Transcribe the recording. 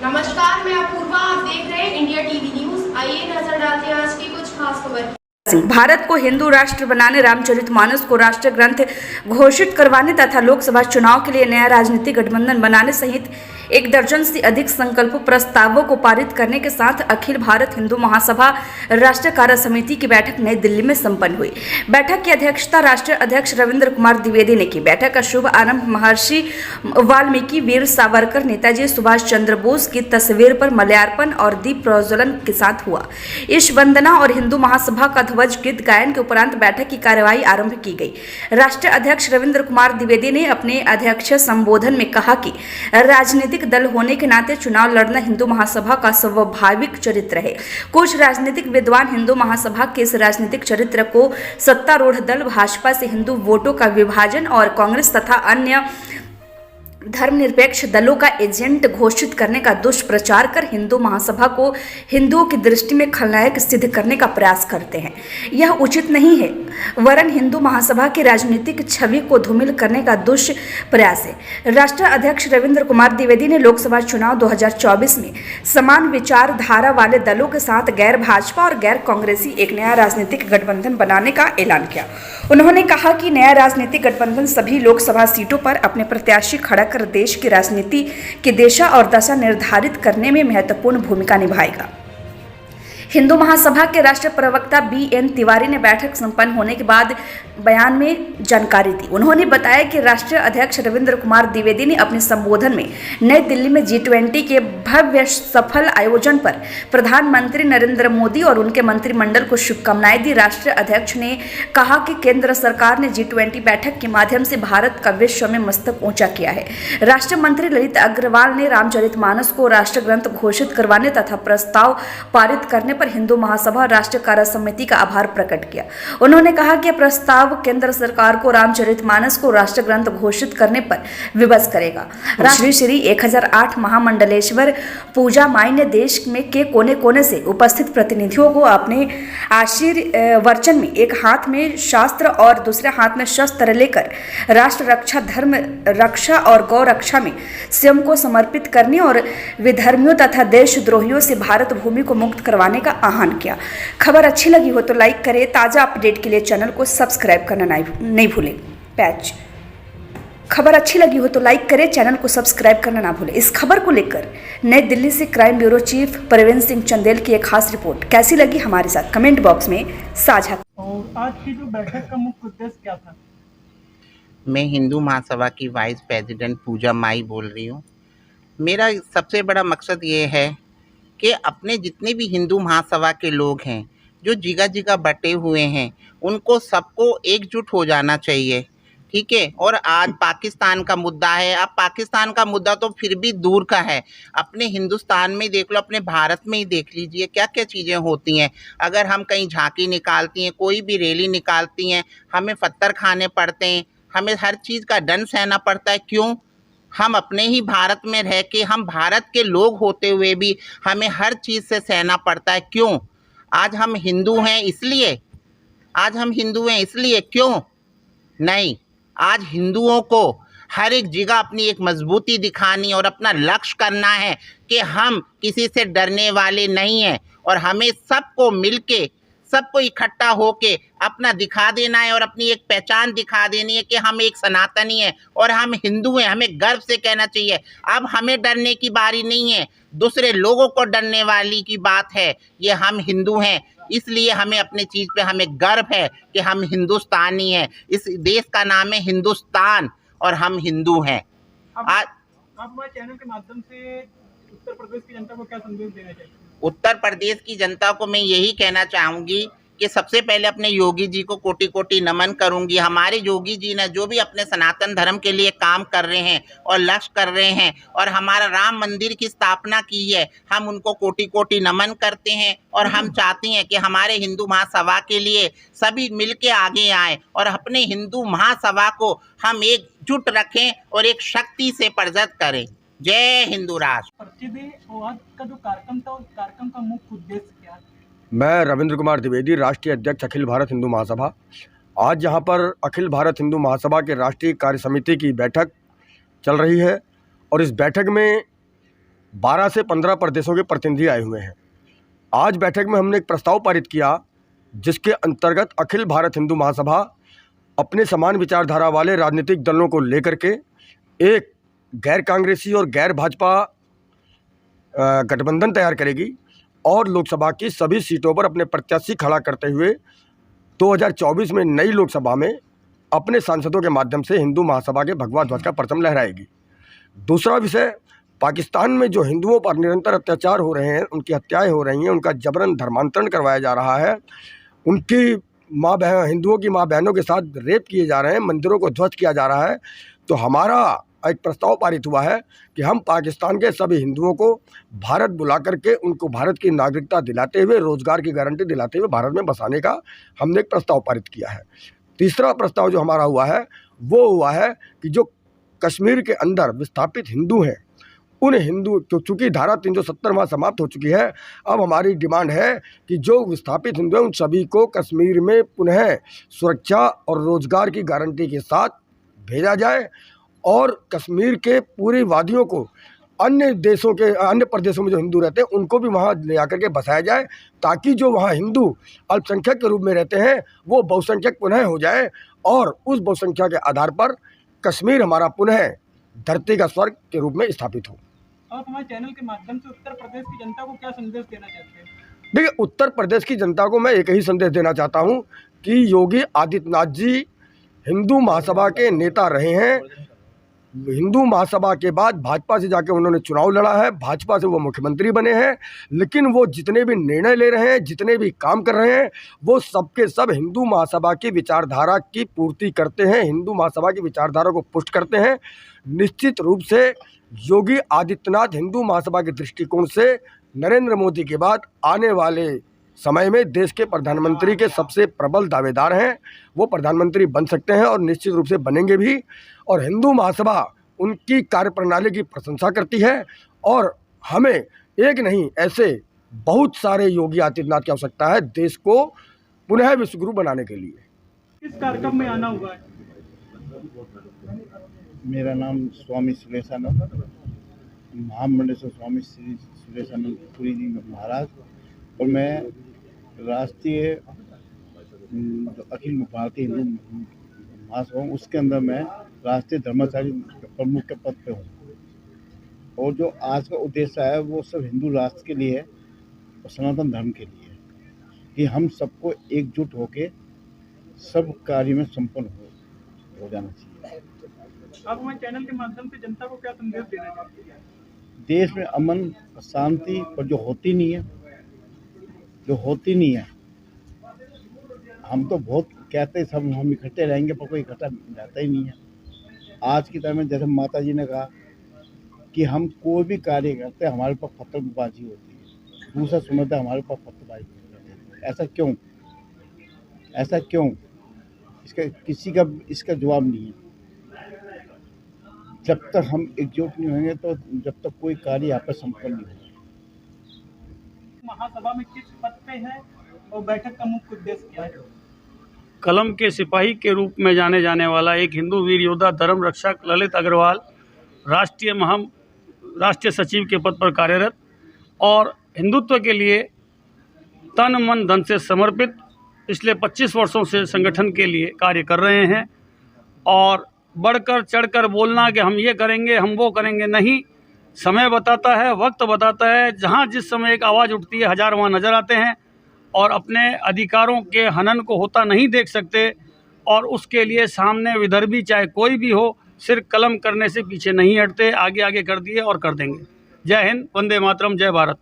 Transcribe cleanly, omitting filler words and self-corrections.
नमस्कार, मैं अपूर्वा। आप देख रहे हैं इंडिया टीवी न्यूज। आइए नजर डालते हैं आज की कुछ खास खबर। भारत को हिंदू राष्ट्र बनाने, रामचरितमानस को राष्ट्र ग्रंथ घोषित करवाने तथा लोकसभा चुनाव के लिए नया राजनीतिक गठबंधन बनाने सहित 1 दर्जन से अधिक संकल्प प्रस्तावों को पारित करने के साथ अखिल भारत हिंदू महासभा राष्ट्र कार्य समिति की बैठक नई दिल्ली में संपन्न हुई। बैठक की अध्यक्षता राष्ट्रीय अध्यक्ष रविंद्र कुमार द्विवेदी ने की। बैठक का शुभ आरंभ महर्षि वाल्मीकि, वीर सावरकर, नेताजी सुभाष चंद्र बोस की तस्वीर पर माल्यार्पण और दीप प्रज्वलन के साथ हुआ। ईश वंदना और हिंदू महासभा का ध्वज गीत गायन के उपरांत बैठक की कार्यवाही आरंभ की गई। राष्ट्रीय अध्यक्ष रविंद्र कुमार द्विवेदी ने अपने अध्यक्ष संबोधन में कहा कि राजनीतिक दल होने के नाते चुनाव लड़ना हिंदू महासभा का स्वाभाविक चरित्र है। कुछ राजनीतिक विद्वान हिंदू महासभा के इस राजनीतिक चरित्र को सत्तारूढ़ दल भाजपा से हिंदू वोटों का विभाजन और कांग्रेस तथा अन्य धर्मनिरपेक्ष दलों का एजेंट घोषित करने का दुष्प्रचार कर हिंदू महासभा को हिंदुओं की दृष्टि में खलनायक सिद्ध करने का प्रयास करते हैं। यह उचित नहीं है, वरन हिंदू महासभा की राजनीतिक छवि को धूमिल करने का दुष्प्रयास है। राष्ट्रीय अध्यक्ष रविंद्र कुमार द्विवेदी ने लोकसभा चुनाव 2024 में समान विचारधारा वाले दलों के साथ गैर भाजपा और गैर कांग्रेसी एक नया राजनीतिक गठबंधन बनाने का ऐलान किया। उन्होंने कहा कि नया राजनीतिक गठबंधन सभी लोकसभा सीटों पर अपने प्रत्याशी खड़ा कर देश की राजनीति की दिशा और दशा निर्धारित करने में महत्वपूर्ण भूमिका निभाएगा। हिंदू महासभा के राष्ट्रीय प्रवक्ता BN तिवारी ने बैठक संपन्न होने के बाद बयान में जानकारी दी। उन्होंने बताया कि राष्ट्रीय अध्यक्ष रविंद्र कुमार द्विवेदी ने अपने संबोधन में नई दिल्ली में G20 के भव्य सफल आयोजन पर प्रधानमंत्री नरेंद्र मोदी और उनके मंत्रिमंडल को शुभकामनाएं दी। राष्ट्रीय अध्यक्ष ने कहा कि केंद्र सरकार ने G20 बैठक के माध्यम से भारत का विश्व में मस्तक ऊंचा किया है। राष्ट्रीय मंत्री ललित अग्रवाल ने रामचरितमानस को राष्ट्र ग्रंथ घोषित करवाने तथा प्रस्ताव पारित करने पर हिंदू महासभा राष्ट्रीय कार्य समिति का आभार प्रकट किया। उन्होंने कहा कि प्रस्ताव केंद्र सरकार को रामचरितमानस को राष्ट्र ग्रंथ घोषित करने पर विवश करेगा। श्री 1008 महामंडलेश्वर पूजा माई ने देश में के कोने कोने से उपस्थित प्रतिनिधियों को अपने आशीर्वचन में एक हाथ में शास्त्र और दूसरे हाथ में शस्त्र लेकर राष्ट्र रक्षा, धर्म रक्षा और गौ रक्षा में स्वयं को समर्पित करने और विधर्मियों तथा देशद्रोहियों से भारत भूमि को मुक्त करवाने का आह्वान किया। खबर अच्छी लगी हो तो लाइक करें। ताज़ा अपडेट के लिए चैनल को सब्सक्राइब करना नहीं भूलें। खबर अच्छी लगी हो तो लाइक करें, चैनल को सब्सक्राइब करना ना भूलें। इस खबर को लेकर नई दिल्ली से crime bureau chief Parveen Singh Chandel की एक खास रिपोर्ट कैसी लगी हमारे साथ कमेंट बॉक्स में साझा। और आज की जो बैठक का मुख्य उद्देश्य क्या था? मैं हिंदू महासभा की वाइस प्रेसिडेंट पूजा माई बोल रही हूँ। मेरा सबसे बड़ा मकसद ये है कि अपने जितने भी हिंदू महासभा के लोग हैं जो जगह जगह बटे हुए हैं, उनको सबको एकजुट हो जाना चाहिए, ठीक है। और आज पाकिस्तान का मुद्दा है। अब पाकिस्तान का मुद्दा तो फिर भी दूर का है, अपने हिंदुस्तान में देख लो, अपने भारत में ही देख लीजिए क्या क्या चीज़ें होती हैं। अगर हम कहीं झांकी निकालती हैं, कोई भी रैली निकालती हैं, हमें पत्थर खाने पड़ते हैं, हमें हर चीज़ का दंड सहना पड़ता है। क्यों? हम अपने ही भारत में रह के, हम भारत के लोग होते हुए भी हमें हर चीज़ से सहना पड़ता है। क्यों? आज हम हिंदू हैं इसलिए, आज हम हिंदू हैं इसलिए क्यों? नहीं, आज हिंदुओं को हर एक जगह अपनी एक मजबूती दिखानी और अपना लक्ष्य करना है कि हम किसी से डरने वाले नहीं हैं और हमें सबको मिलके, सबको इकट्ठा होके अपना दिखा देना है और अपनी एक पहचान दिखा देनी है कि हम एक सनातनी हैं और हम हिंदू हैं। हमें गर्व से कहना चाहिए। अब हमें डरने की बारी नहीं है, दूसरे लोगों को डरने वाली की बात है। ये हम हिंदू हैं, इसलिए हमें अपनी चीज़ पे हमें गर्व है कि हम हिंदुस्तानी हैं। इस देश का नाम है हिंदुस्तान और हम हिंदू हैं। आप हमारे चैनल के माध्यम से उत्तर प्रदेश की जनता को क्या संदेश देना चाहिए? उत्तर प्रदेश की जनता को मैं यही कहना चाहूँगी कि सबसे पहले अपने योगी जी को कोटि कोटि नमन करूंगी। हमारे योगी जी ने जो भी अपने सनातन धर्म के लिए काम कर रहे हैं और लक्ष्य कर रहे हैं और हमारा राम मंदिर की स्थापना की है, हम उनको कोटि कोटि नमन करते हैं और हम चाहते हैं कि हमारे हिंदू महासभा के लिए सभी मिलके आगे आएँ और अपने हिंदू महासभा को हम एकजुट रखें और एक शक्ति से प्रज्वलित करें। जय हिंदू राष्ट्र। आज का जो कार्यक्रम था, उस कार्यक्रम का मुख्य उद्देश्य क्या है? मैं रविंद्र कुमार द्विवेदी, राष्ट्रीय अध्यक्ष अखिल भारत हिंदू महासभा। आज यहाँ पर अखिल भारत हिंदू महासभा के राष्ट्रीय कार्य समिति की बैठक चल रही है और इस बैठक में 12 से 15 प्रदेशों के प्रतिनिधि आए हुए हैं। आज बैठक में हमने एक प्रस्ताव पारित किया जिसके अंतर्गत अखिल भारत हिंदू महासभा अपने समान विचारधारा वाले राजनीतिक दलों को लेकर के एक गैर कांग्रेसी और गैर भाजपा गठबंधन तैयार करेगी और लोकसभा की सभी सीटों पर अपने प्रत्याशी खड़ा करते हुए 2024 में नई लोकसभा में अपने सांसदों के माध्यम से हिंदू महासभा के भगवा ध्वज का परचम लहराएगी। दूसरा विषय, पाकिस्तान में जो हिंदुओं पर निरंतर अत्याचार हो रहे हैं, उनकी हत्याएं हो रही हैं, उनका जबरन धर्मांतरण करवाया जा रहा है, उनकी माँ बहन हिंदुओं की माँ बहनों के साथ रेप किए जा रहे हैं, मंदिरों को ध्वस्त किया जा रहा है। तो हमारा एक प्रस्ताव पारित हुआ है कि हम पाकिस्तान के सभी हिंदुओं को भारत बुला करके उनको भारत की नागरिकता दिलाते हुए, रोजगार की गारंटी दिलाते हुए भारत में बसाने का हमने एक प्रस्ताव पारित किया है। तीसरा प्रस्ताव जो हमारा हुआ है वो हुआ है कि जो कश्मीर के अंदर विस्थापित हिंदू हैं, उन हिंदू चूँकि धारा 370 वहाँ समाप्त हो चुकी है, अब हमारी डिमांड है कि जो विस्थापित हिंदू हैं उन सभी को कश्मीर में पुनः सुरक्षा और रोजगार की गारंटी के साथ भेजा जाए और कश्मीर के पूरी वादियों को अन्य देशों के अन्य प्रदेशों में जो हिंदू रहते हैं उनको भी वहाँ ले आकर के बसाया जाए, ताकि जो वहाँ हिंदू अल्पसंख्यक के रूप में रहते हैं वो बहुसंख्यक पुनः हो जाए और उस बहुसंख्या के आधार पर कश्मीर हमारा पुनः धरती का स्वर्ग के रूप में स्थापित हो। आप हमारे चैनल के माध्यम से उत्तर प्रदेश की जनता को क्या संदेश देना चाहते हैं? देखिए, उत्तर प्रदेश की जनता को मैं एक ही संदेश देना चाहता हूँ कि योगी आदित्यनाथ जी हिंदू महासभा के नेता रहे हैं। हिंदू महासभा के बाद भाजपा से जाके उन्होंने चुनाव लड़ा है, भाजपा से वो मुख्यमंत्री बने हैं, लेकिन वो जितने भी निर्णय ले रहे हैं, जितने भी काम कर रहे हैं, वो सबके सब हिंदू महासभा की विचारधारा की पूर्ति करते हैं, हिंदू महासभा की विचारधारा को पुष्ट करते हैं। निश्चित रूप से योगी आदित्यनाथ हिंदू महासभा के दृष्टिकोण से नरेंद्र मोदी के बाद आने वाले समय में देश के प्रधानमंत्री के सबसे प्रबल दावेदार हैं। वो प्रधानमंत्री बन सकते हैं और निश्चित रूप से बनेंगे भी। और हिंदू महासभा उनकी कार्यप्रणाली की प्रशंसा करती है और हमें एक नहीं ऐसे बहुत सारे योगी आदित्यनाथ की आवश्यकता है देश को पुनः विश्वगुरु बनाने के लिए। किस कार्यक्रम में आना हुआ है? मेरा नाम स्वामी सुरेशानंद, महामंडलेश्वर स्वामी श्री सुरेशानंद पुरी जी महाराज, और मैं राष्ट्रीय अखिल भारतीय हिंदू महासभा हूँ, उसके अंदर मैं राष्ट्रीय धर्माचार्य प्रमुख के पद पे हूँ। और जो आज का उद्देश्य है वो सब हिंदू राष्ट्र के लिए है और सनातन धर्म के लिए है कि हम सबको एकजुट होके सब कार्य में संपन्न हो जाना चाहिए। आप हमारे चैनल के माध्यम से जनता को क्या संदेश देना चाहते हैं? देश में अमन शांति पर जो होती नहीं है, हम तो बहुत कहते हैं सब हम इकट्ठे रहेंगे, पर कोई इकट्ठा रहता ही नहीं है। आज की तरह में जैसे माता जी ने कहा कि हम कोई भी कार्य करते हैं हमारे ऊपर पत्थरबाजी होती है, दूसरा सुनता है हमारे ऊपर पत्थरबाजी होती है। ऐसा क्यों? इसका किसी का इसका जवाब नहीं है। जब तक हम एकजुट नहीं होंगे तो जब तक कोई कार्य यहाँ पर संपन्न नहीं होगा। महासभा में किस पद पे है और बैठक का मुख्य उद्देश्य क्या है? कलम के सिपाही के रूप में जाने जाने वाला एक हिंदू वीर योद्धा धर्म रक्षक ललित अग्रवाल राष्ट्रीय सचिव के पद पर कार्यरत और हिंदुत्व के लिए तन मन धन से समर्पित पिछले 25 वर्षों से संगठन के लिए कार्य कर रहे हैं। और बढ़कर चढ़कर बोलना कि हम ये करेंगे हम वो करेंगे नहीं, समय बताता है, वक्त बताता है। जहाँ जिस समय एक आवाज़ उठती है हजार वहाँ नज़र आते हैं और अपने अधिकारों के हनन को होता नहीं देख सकते। और उसके लिए सामने विदर्भी चाहे कोई भी हो, सिर्फ कलम करने से पीछे नहीं हटते, आगे आगे कर दिए और कर देंगे। जय हिंद, वंदे मातरम, जय भारत।